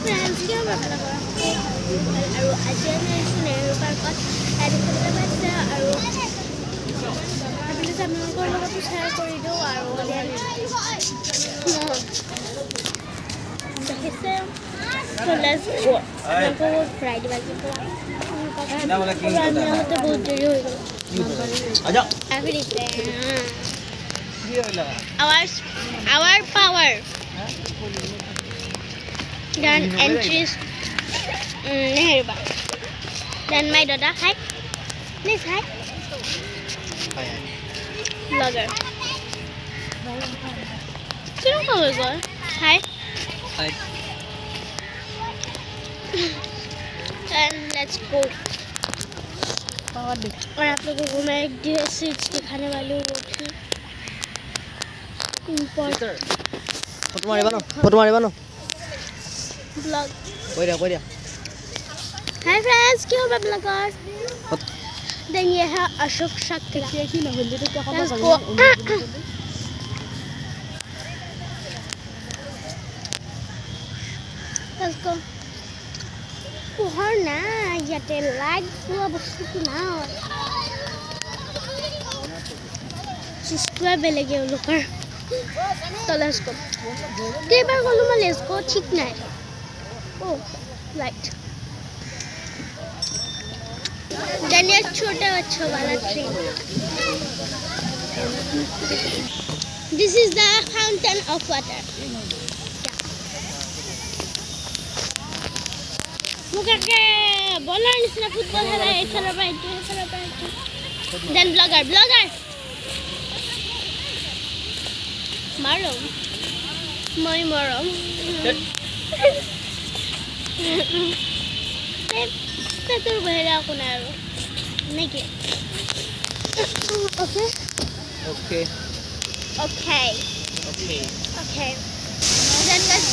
friends, क्या मतलब और आज मैं इस नेहरू पार्क पर ऐड करने वाला और अभी तो हम लोग को लोग तो शेयर कर दो और देखिए तो लेट्स गो हमको वो फ्राइडे वाली को ना वाला की तो बहुत देरी हो गई आजा everything our power then entries neher then my daughter hi please hi vlogger kino ka ho hi Hi. and let's go और आप लोगों को मैं एक चीज दिखाने वाली हूँ वो थी फोटो मारे बनो ब्लॉग कोई दिया हाय फ्रेंड्स क्यों मैं ब्लॉगर देन ये है अशोक शक्ति let's go পোহৰ না ইয়াতে লাইট পোৱা বস্তুটো না চিষ্টুৱা বেলেগে লোকৰ তো let's go কেইবাৰ গ'লো মই let's go ঠিক নাই ओ लाइट देन ये छोटा बच्चों वाला train this is the fountain of water मुके बॉलर निसना फुटबॉल है एथरा बाइट देन ब्लॉगर मारो मैं मारो तो बहरा को ना नहीं किया ओके then let's